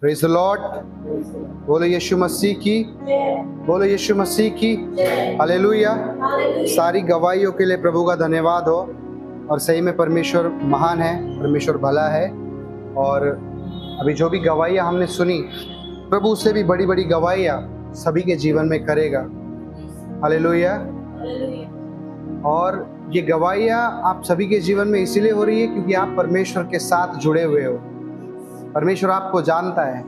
Praise the Lord. बोलो यीशु मसीह की, बोलो यीशु मसीह की हालेलुया। सारी गवाहियों के लिए प्रभु का धन्यवाद हो। और सही में परमेश्वर महान है, परमेश्वर भला है। और अभी जो भी गवाहियाँ हमने सुनी, प्रभु उससे भी बड़ी बड़ी गवाहियाँ सभी के जीवन में करेगा। हालेलुया। और ये गवाहियाँ आप सभी के जीवन में इसीलिए हो रही है क्योंकि आप परमेश्वर के साथ जुड़े हुए हो। परमेश्वर आपको जानता है,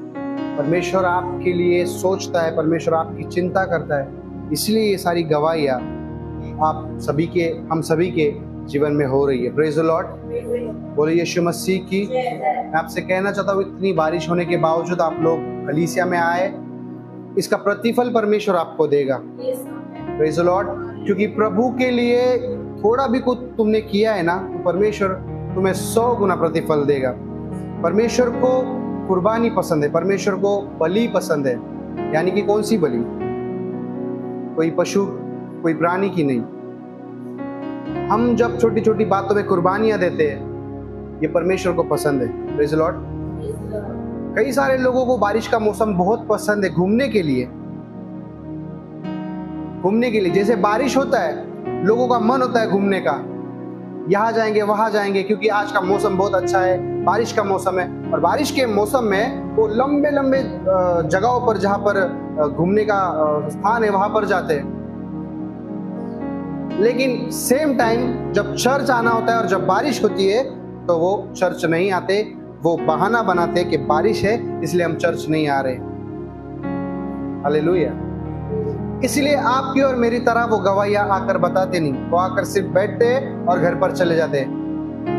परमेश्वर आपके लिए सोचता है, परमेश्वर आपकी चिंता करता है। इसलिए ये सारी गवाहियाँ आप सभी के, हम सभी के जीवन में हो रही है। Praise the Lord. बोलिए यीशु मसीह की। मैं आपसे कहना चाहता हूँ, इतनी बारिश होने के बावजूद आप लोग कलीसिया में आए, इसका प्रतिफल परमेश्वर आपको देगा। Praise the Lord. क्योंकि प्रभु के लिए थोड़ा भी कुछ तुमने किया है ना, तो परमेश्वर तुम्हें 100 गुना प्रतिफल देगा। परमेश्वर को कुर्बानी पसंद है, परमेश्वर को बलि पसंद है। यानी कि कौन सी बलि? कोई पशु, कोई प्राणी की नहीं। हम जब छोटी छोटी बातों में कुर्बानियां देते हैं, ये परमेश्वर को पसंद है। Praise the Lord. कई सारे लोगों को बारिश का मौसम बहुत पसंद है, घूमने के लिए। घूमने के लिए जैसे बारिश होता है, लोगों का मन होता है घूमने का, यहाँ जाएंगे वहां जाएंगे, क्योंकि आज का मौसम बहुत अच्छा है, बारिश का मौसम है। और बारिश के मौसम में वो लंबे लंबे जगहों पर, जहां पर घूमने का स्थान है, वहां पर जाते हैं। लेकिन सेम टाइम जब चर्च आना होता है और जब बारिश होती है, तो वो चर्च नहीं आते। वो बहाना बनाते कि बारिश है इसलिए हम चर्च नहीं आ रहे। हालेलुया। इसलिए आपकी और मेरी तरह वो गवाहियां आकर बताते नहीं, वो आकर सिर्फ बैठते और घर पर चले जाते हैं।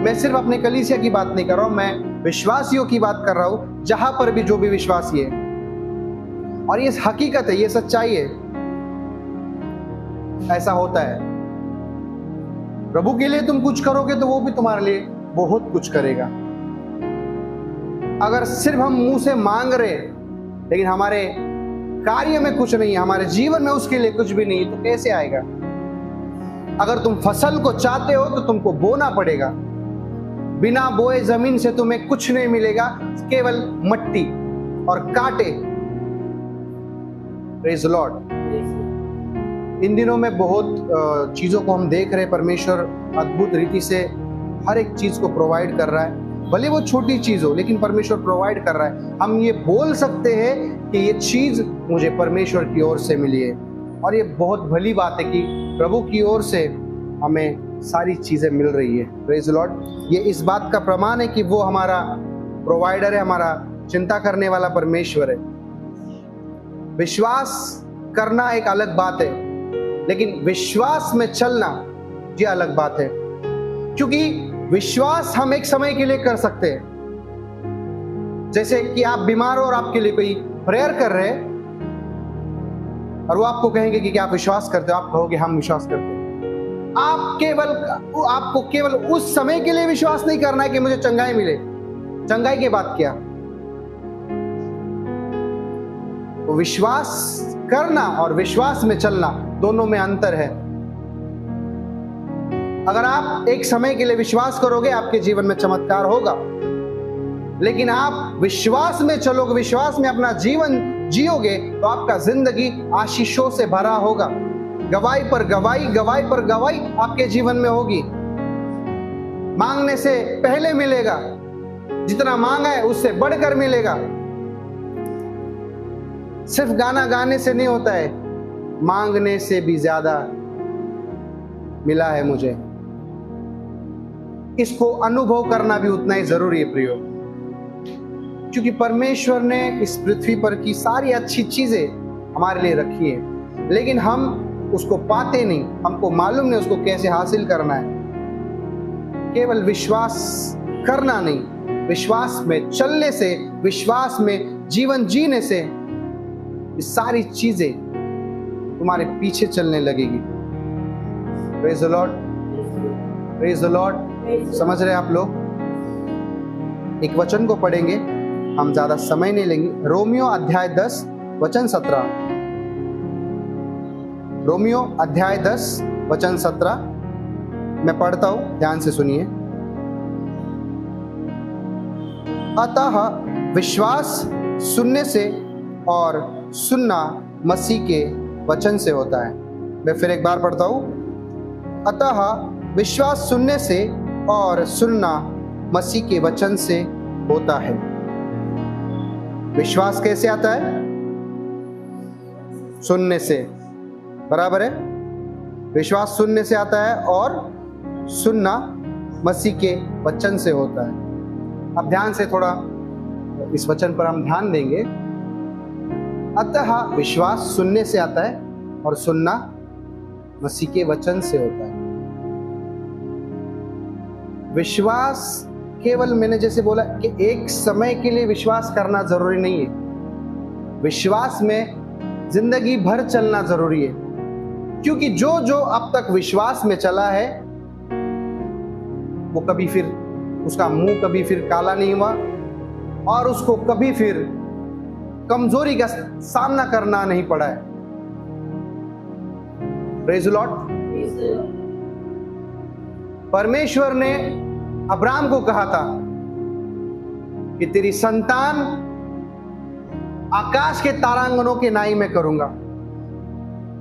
मैं सिर्फ अपने कलीसिया की बात नहीं कर रहा हूं, मैं विश्वासियों की बात कर रहा हूं, जहां पर भी जो भी विश्वासी है। और ये हकीकत है, ये सच्चाई है, ऐसा होता है। प्रभु के लिए तुम कुछ करोगे तो वो भी तुम्हारे लिए बहुत कुछ करेगा। अगर सिर्फ हम मुंह से मांग रहे लेकिन हमारे कार्य में कुछ नहीं है, हमारे जीवन में उसके लिए कुछ भी नहीं है, तो कैसे आएगा? अगर तुम फसल को चाहते हो तो तुमको बोना पड़ेगा। बिना बोए जमीन से तुम्हें कुछ नहीं मिलेगा, केवल मट्टी और कांटे। Praise the Lord. इन दिनों में बहुत चीजों को हम देख रहे हैं, परमेश्वर अद्भुत रीति से हर एक चीज को प्रोवाइड कर रहा है। भले वो छोटी चीज हो, लेकिन परमेश्वर प्रोवाइड कर रहा है। हम ये बोल सकते हैं कि ये चीज मुझे परमेश्वर की ओर से मिली है। और ये बहुत भली बात है कि प्रभु की ओर से हमें सारी चीजें मिल रही है। Praise the Lord. ये इस बात का प्रमाण है कि वो हमारा प्रोवाइडर है, हमारा चिंता करने वाला परमेश्वर है। विश्वास करना एक अलग बात है, लेकिन विश्वास में चलना ये अलग बात है। क्योंकि विश्वास हम एक समय के लिए कर सकते हैं। जैसे कि आप बीमार हो और आपके लिए कोई प्रेयर कर रहे हैं और वो आपको कहेंगे कि क्या आप विश्वास करते हो? आप कहोगे हम विश्वास करते हैं। आपको केवल उस समय के लिए विश्वास नहीं करना है कि मुझे चंगाई मिले। चंगाई के बाद क्या? तो विश्वास करना और विश्वास में चलना, दोनों में अंतर है। अगर आप एक समय के लिए विश्वास करोगे, आपके जीवन में चमत्कार होगा। लेकिन आप विश्वास में चलोगे, विश्वास में अपना जीवन जियोगे, तो आपका जिंदगी आशीषों से भरा होगा। गवाही पर गवाही, गवाही पर गवाही आपके जीवन में होगी। मांगने से पहले मिलेगा, जितना मांगा है उससे बढ़कर मिलेगा। सिर्फ गाना गाने से नहीं होता है, मांगने से भी ज्यादा मिला है मुझे। इसको अनुभव करना भी उतना ही जरूरी है प्रियो। क्योंकि परमेश्वर ने इस पृथ्वी पर की सारी अच्छी चीजें हमारे लिए रखी है, लेकिन हम उसको पाते नहीं, हमको मालूम नहीं उसको कैसे हासिल करना है। केवल विश्वास करना नहीं, विश्वास में चलने से, विश्वास में जीवन जीने से ये सारी चीजें तुम्हारे पीछे चलने लगेगी। Praise the Lord, praise the Lord. समझ रहे आप लोग? एक वचन को पढ़ेंगे, हम ज्यादा समय नहीं लेंगे। रोमियो अध्याय 10 वचन 17। रोमियो अध्याय 10 वचन 17 मैं पढ़ता हूं, ध्यान से सुनिए। अतः विश्वास सुनने से और सुनना मसीह के वचन से होता है। मैं फिर एक बार पढ़ता हूं। अतः विश्वास सुनने से और सुनना मसीह के वचन से होता है। विश्वास कैसे आता है? सुनने से, बराबर है। विश्वास सुनने से आता है और सुनना मसीह के वचन से होता है। अब ध्यान से थोड़ा इस वचन पर हम ध्यान देंगे। अतः विश्वास सुनने से आता है और सुनना मसीह के वचन से होता है। विश्वास केवल, मैंने जैसे बोला कि एक समय के लिए विश्वास करना जरूरी नहीं है। विश्वास में जिंदगी भर चलना जरूरी है, क्योंकि जो जो अब तक विश्वास में चला है वो कभी फिर उसका मुंह कभी फिर काला नहीं हुआ और उसको कभी फिर कमजोरी का सामना करना नहीं पड़ा है। Praise the Lord. परमेश्वर ने अब्राहम को कहा था कि तेरी संतान आकाश के तारांगनों के नाई में करूंगा,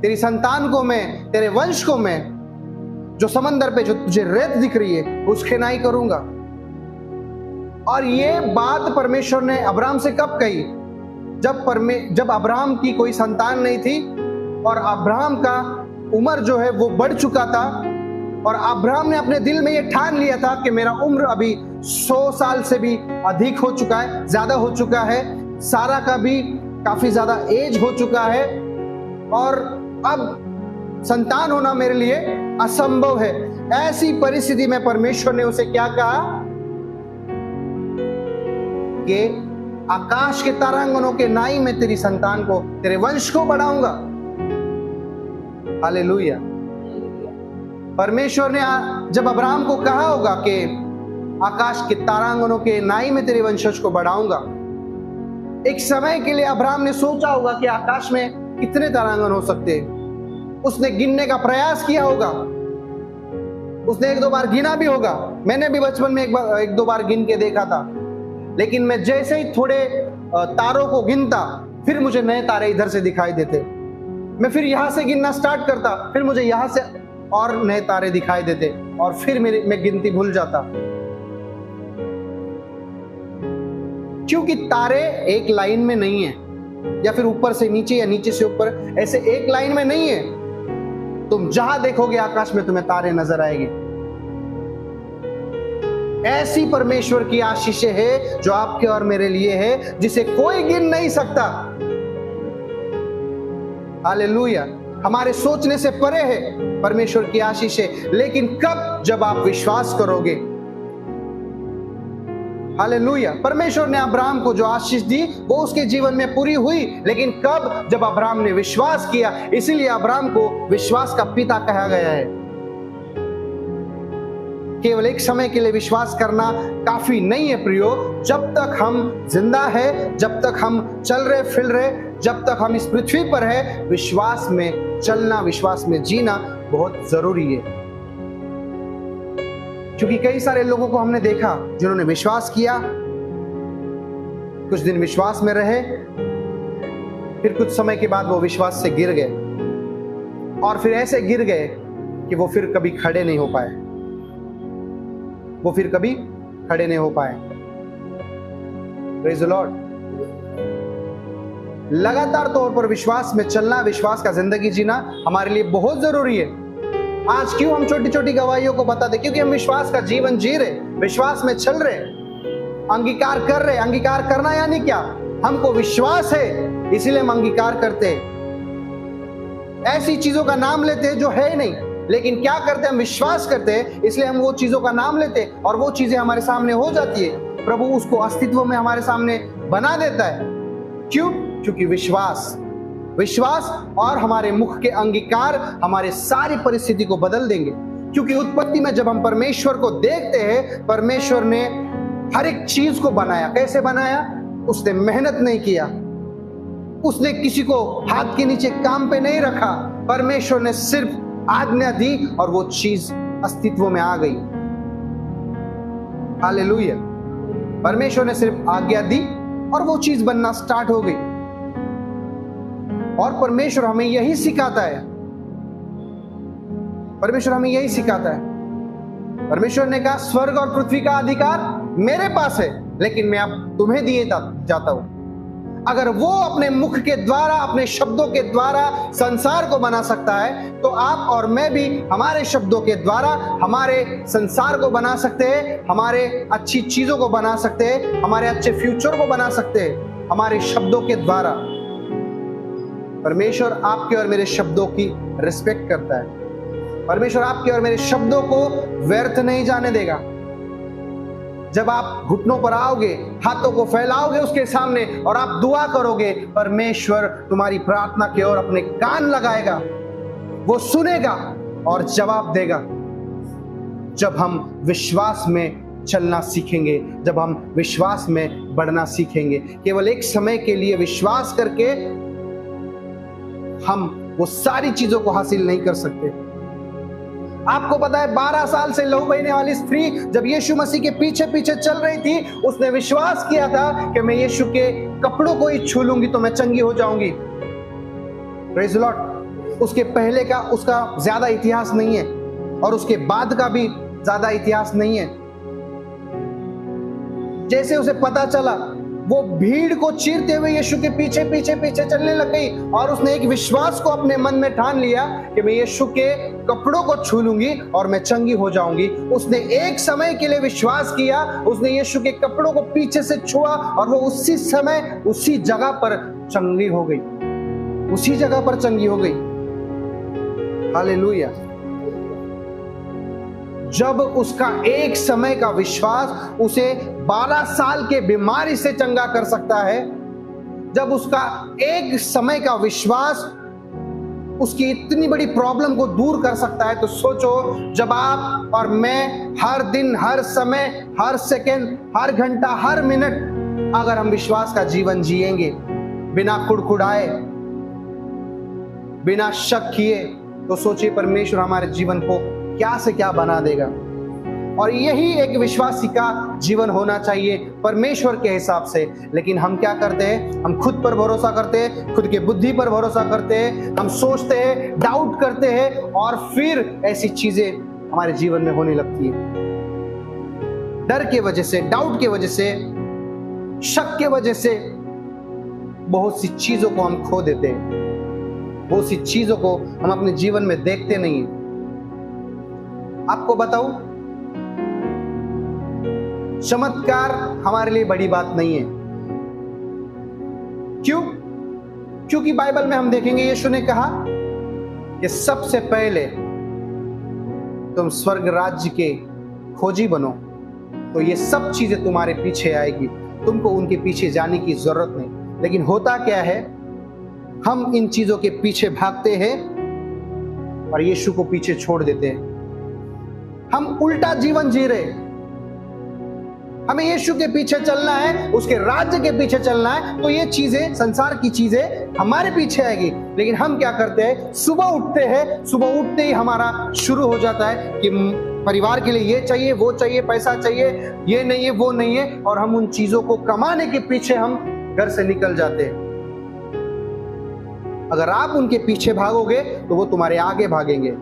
तेरी संतान को मैं, तेरे वंश को मैं, जो समंदर पे जो तुझे रेत दिख रही है उसके नाई करूंगा। और ये बात परमेश्वर ने अब्राहम से कब कही? जब अब्राहम की कोई संतान नहीं थी और अब्राहम का उम्र जो है वो बढ़ चुका था और अब्राहम ने अपने दिल में ये ठान लिया था कि मेरा उम्र अभी 100 साल से भी अधिक हो चुका है, ज्यादा हो चुका है, सारा का भी काफी ज्यादा एज हो चुका है और अब संतान होना मेरे लिए असंभव है। ऐसी परिस्थिति में परमेश्वर ने उसे क्या कहा कि आकाश के तारांगनों के नाई में तेरी संतान को, तेरे वंश को बढ़ाऊंगा। हालेलुया। परमेश्वर ने जब अब्राहम को कहा होगा कि आकाश के तारांगनों के नाई में तेरे वंशज को बढ़ाऊंगा, एक समय के लिए अब्राहम ने सोचा होगा कि आकाश में कितने तारांगन हो सकते हैं। उसने गिनने का प्रयास किया होगा, उसने एक दो बार गिना भी होगा। मैंने भी बचपन में एक दो बार गिन के देखा था, लेकिन मैं जैसे ही थोड़े तारों को गिनता फिर मुझे नए तारे इधर से दिखाई देते। मैं फिर यहां से गिनना स्टार्ट करता, फिर मुझे यहां से और नए तारे दिखाई देते और फिर मैं गिनती भूल जाता। क्योंकि तारे एक लाइन में नहीं है, या फिर ऊपर से नीचे या नीचे से ऊपर, ऐसे एक लाइन में नहीं है। तुम जहां देखोगे आकाश में तुम्हें तारे नजर आएंगे। ऐसी परमेश्वर की आशीषें है जो आपके और मेरे लिए है, जिसे कोई गिन नहीं सकता। हालेलुया। हमारे सोचने से परे है परमेश्वर की आशीषें, लेकिन कब? जब आप विश्वास करोगे। हालेलुया। परमेश्वर ने अब्राहम को जो आशीष दी वो उसके जीवन में पूरी हुई, लेकिन कब? जब अब्राहम ने विश्वास किया। इसीलिए अब्राहम को विश्वास का पिता कहा गया है। केवल एक समय के लिए विश्वास करना काफी नहीं है प्रियो। जब तक हम जिंदा है, जब तक हम चल रहे फिर रहे, जब तक हम इस पृथ्वी पर है, विश्वास में चलना, विश्वास में जीना बहुत जरूरी है। क्योंकि कई सारे लोगों को हमने देखा जिन्होंने विश्वास किया, कुछ दिन विश्वास में रहे, फिर कुछ समय के बाद वो विश्वास से गिर गए और फिर ऐसे गिर गए कि वो फिर कभी खड़े नहीं हो पाए। वो फिर कभी खड़े नहीं हो पाए। Praise the Lord. लगातार तौर पर विश्वास में चलना, विश्वास का जिंदगी जीना हमारे लिए बहुत जरूरी है। आज क्यों हम छोटी छोटी गवाहियों को बताते? क्योंकि हम विश्वास का जीवन जी रहे, विश्वास में चल रहे, अंगीकार कर रहे। अंगीकार करना यानी क्या? हमको विश्वास है इसीलिए हम अंगीकार करते हैं। ऐसी चीजों का नाम लेते हैं जो है ही नहीं, लेकिन क्या करते हैं? हम विश्वास करते हैं, इसलिए हम वो चीजों का नाम लेते हैं और वो चीजें हमारे सामने हो जाती है। प्रभु उसको अस्तित्व में हमारे सामने बना देता है। क्यों? क्योंकि विश्वास और हमारे मुख के अंगीकार हमारे सारी परिस्थिति को बदल देंगे। क्योंकि उत्पत्ति में जब हम परमेश्वर को देखते हैं, परमेश्वर ने हर एक चीज को बनाया। कैसे बनाया? उसने मेहनत नहीं किया, उसने किसी को हाथ के नीचे काम पे नहीं रखा। परमेश्वर ने सिर्फ आज्ञा दी और वो चीज अस्तित्व में आ गई। हालेलुया। परमेश्वर ने सिर्फ आज्ञा दी और वो चीज बनना स्टार्ट हो गई। और परमेश्वर हमें यही सिखाता है, परमेश्वर हमें यही सिखाता है। परमेश्वर ने कहा स्वर्ग और पृथ्वी का अधिकार मेरे पास है, लेकिन मैं अब तुम्हें दिए जाता हूं। अगर वो अपने मुख के द्वारा, अपने शब्दों के द्वारा संसार को बना सकता है, तो आप और मैं भी हमारे शब्दों के द्वारा हमारे संसार को बना सकते हैं, हमारे अच्छी चीजों को बना सकते हैं, हमारे अच्छे फ्यूचर को बना सकते हैं हमारे शब्दों के द्वारा। परमेश्वर आपके और मेरे शब्दों की रिस्पेक्ट करता है। परमेश्वर आपके और मेरे शब्दों को व्यर्थ नहीं जाने देगा। जब आप घुटनों पर आओगे, हाथों को फैलाओगे उसके सामने और आप दुआ करोगे, परमेश्वर तुम्हारी प्रार्थना की ओर अपने कान लगाएगा, वो सुनेगा और जवाब देगा। जब हम विश्वास में चलना सीखेंगे, जब हम विश्वास में बढ़ना सीखेंगे, केवल एक समय के लिए विश्वास करके हम वो सारी चीजों को हासिल नहीं कर सकते। आपको पता है 12 साल से लहू बहने वाली स्त्री जब यीशु मसीह के पीछे पीछे चल रही थी, उसने विश्वास किया था कि मैं यीशु के कपड़ों को ही छू लूंगी तो मैं चंगी हो जाऊंगी। Praise the Lord. उसके पहले का उसका ज्यादा इतिहास नहीं है और उसके बाद का भी ज्यादा इतिहास नहीं है। जैसे उसे पता चला, वो भीड़ को चीरते हुए यीशु के पीछे पीछे पीछे चलने लग गई और उसने एक विश्वास को अपने मन में ठान लिया कि मैं यीशु के कपड़ों को छू लूंगी और मैं चंगी हो जाऊंगी। उसने एक समय के लिए विश्वास किया, उसने यीशु के कपड़ों को पीछे से छुआ और वो उसी समय उसी जगह पर चंगी हो गई, उसी जगह पर चंगी हो गई। हालेलुया। जब उसका एक समय का विश्वास उसे 12 साल के बीमारी से चंगा कर सकता है, जब उसका एक समय का विश्वास उसकी इतनी बड़ी प्रॉब्लम को दूर कर सकता है, तो सोचो जब आप और मैं हर दिन, हर समय, हर सेकंड, हर घंटा, हर मिनट अगर हम विश्वास का जीवन जिएंगे बिना कुड़कुड़ाए, बिना शक किए, तो सोचिए परमेश्वर हमारे जीवन को क्या से क्या बना देगा। और यही एक विश्वासी का जीवन होना चाहिए परमेश्वर के हिसाब से। लेकिन हम क्या करते हैं? हम खुद पर भरोसा करते हैं, खुद के बुद्धि पर भरोसा करते हैं, हम सोचते हैं, डाउट करते हैं और फिर ऐसी चीजें हमारे जीवन में होने लगती है। डर के वजह से, डाउट के वजह से, शक के वजह से बहुत सी चीजों को हम खो देते हैं, बहुत सी चीजों को हम अपने जीवन में देखते नहीं हैं। आपको बताऊं, चमत्कार हमारे लिए बड़ी बात नहीं है। क्यों? क्योंकि बाइबल में हम देखेंगे यीशु ने कहा कि सबसे पहले तुम स्वर्ग राज्य के खोजी बनो, तो ये सब चीजें तुम्हारे पीछे आएगी, तुमको उनके पीछे जाने की जरूरत नहीं। लेकिन होता क्या है, हम इन चीजों के पीछे भागते हैं और यीशु को पीछे छोड़ देते हैं। हम उल्टा जीवन जी रहे। हमें यीशु के पीछे चलना है, उसके राज्य के पीछे चलना है, तो ये चीजें, संसार की चीजें हमारे पीछे आएगी। लेकिन हम क्या करते हैं? सुबह उठते हैं, सुबह उठते ही हमारा शुरू हो जाता है कि परिवार के लिए ये चाहिए, वो चाहिए, पैसा चाहिए, ये नहीं है, वो नहीं है, और हम उन चीजों को कमाने के पीछे हम घर से निकल जाते हैं। अगर आप उनके पीछे भागोगे तो वो तुम्हारे आगे भागेंगे,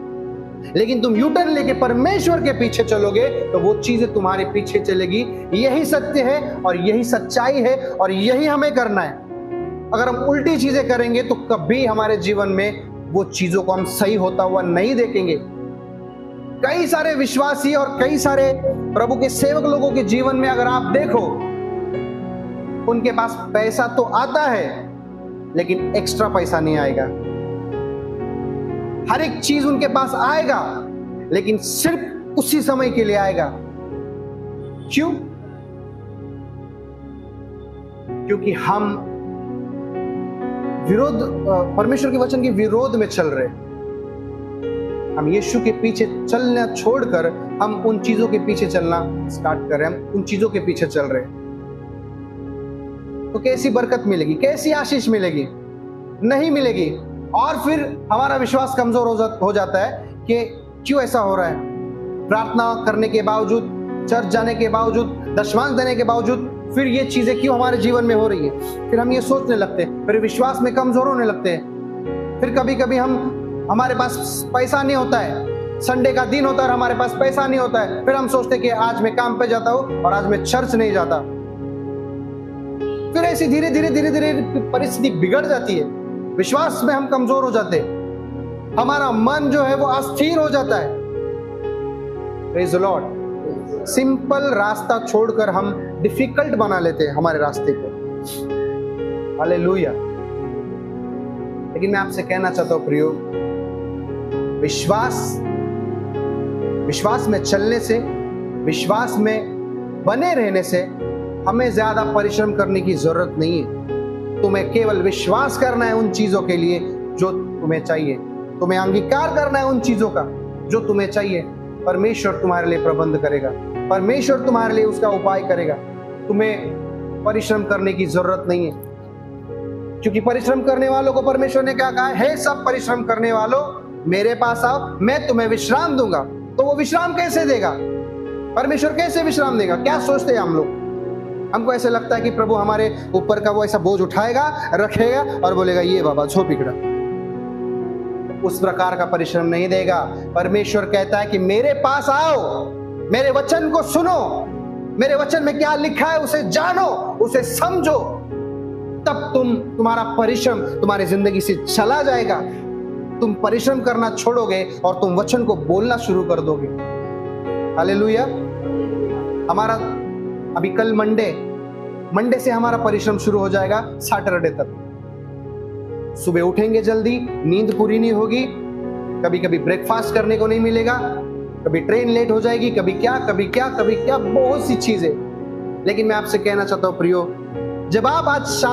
लेकिन तुम यूटर्न लेके परमेश्वर के पीछे चलोगे तो वो चीजें तुम्हारे पीछे चलेगी। यही सत्य है और यही सच्चाई है और यही हमें करना है। अगर हम उल्टी चीजें करेंगे तो कभी हमारे जीवन में वो चीजों को हम सही होता हुआ नहीं देखेंगे। कई सारे विश्वासी और कई सारे प्रभु के सेवक लोगों के जीवन में अगर आप देखो, उनके पास पैसा तो आता है लेकिन एक्स्ट्रा पैसा नहीं आएगा। हर एक चीज उनके पास आएगा लेकिन सिर्फ उसी समय के लिए आएगा। क्यों? क्योंकि हम विरोध, परमेश्वर के वचन के विरोध में चल रहे। हम यीशु के पीछे चलना छोड़कर हम उन चीजों के पीछे चलना स्टार्ट कर रहे हैं। हम उन चीजों के पीछे चल रहे हैं तो कैसी बरकत मिलेगी, कैसी आशीष मिलेगी? नहीं मिलेगी। और फिर हमारा विश्वास कमजोर हो जाता है कि क्यों ऐसा हो रहा है? प्रार्थना करने के बावजूद, चर्च जाने के बावजूद, दशमांश देने के बावजूद फिर ये चीजें क्यों हमारे जीवन में हो रही है, फिर हम ये सोचने लगते हैं, फिर विश्वास में कमजोर होने लगते हैं। फिर कभी कभी हमारे पास पैसा नहीं होता है, संडे का दिन होता है और हमारे पास पैसा नहीं होता है, फिर हम सोचते हैं कि आज मैं काम पे जाता हूं और आज मैं चर्च नहीं जाता। फिर ऐसी धीरे धीरे धीरे धीरे परिस्थिति बिगड़ जाती है, विश्वास में हम कमजोर हो जाते हैं, हमारा मन जो है वो अस्थिर हो जाता है। Praise the Lord. सिंपल रास्ता छोड़कर हम डिफिकल्ट बना लेते हैं हमारे रास्ते को। हालेलुया। लेकिन मैं आपसे कहना चाहता हूं प्रियो, विश्वास में चलने से, विश्वास में बने रहने से हमें ज्यादा परिश्रम करने की जरूरत नहीं है। तुम्हें केवल विश्वास करना है उन चीजों के लिए जो तुम्हें चाहिए, तुम्हें अंगीकार करना है उन चीजों का जो तुम्हें चाहिए। परमेश्वर तुम्हारे लिए प्रबंध करेगा, परमेश्वर तुम्हारे लिए उसका उपाय करेगा। तुम्हें परिश्रम करने की जरूरत नहीं है, क्योंकि परिश्रम करने वालों को परमेश्वर ने क्या कहा है, हे सब परिश्रम करने वालों मेरे पास आओ, मैं तुम्हें विश्राम दूंगा। तो वो विश्राम कैसे देगा, परमेश्वर कैसे विश्राम देगा? क्या सोचते हैं हम लोग? हमको ऐसे लगता है कि प्रभु हमारे ऊपर का वो ऐसा बोझ उठाएगा, रखेगा और बोलेगा ये बाबा छो पिकड़ा। उस प्रकार का परिश्रम नहीं देगा। परमेश्वर कहता है कि मेरे पास आओ, मेरे वचन को सुनो, मेरे वचन में क्या लिखा है उसे जानो, उसे समझो, तब तुम्हारा परिश्रम तुम्हारी जिंदगी से चला जाएगा। तुम परिश्रम करना छोड़ोगे और तुम वचन को बोलना शुरू कर दोगे। हालेलुया। हमारा अभी कल मंडे से हमारा परिश्रम शुरू हो जाएगा सैटरडे तक। सुबह उठेंगे जल्दी, नींद पूरी नहीं होगी, कभी कभी ब्रेकफास्ट करने को नहीं मिलेगा, कभी ट्रेन लेट हो जाएगी, कभी क्या, बहुत सी चीजें। लेकिन मैं आपसे कहना चाहता हूं प्रियो, जब आप आज शाम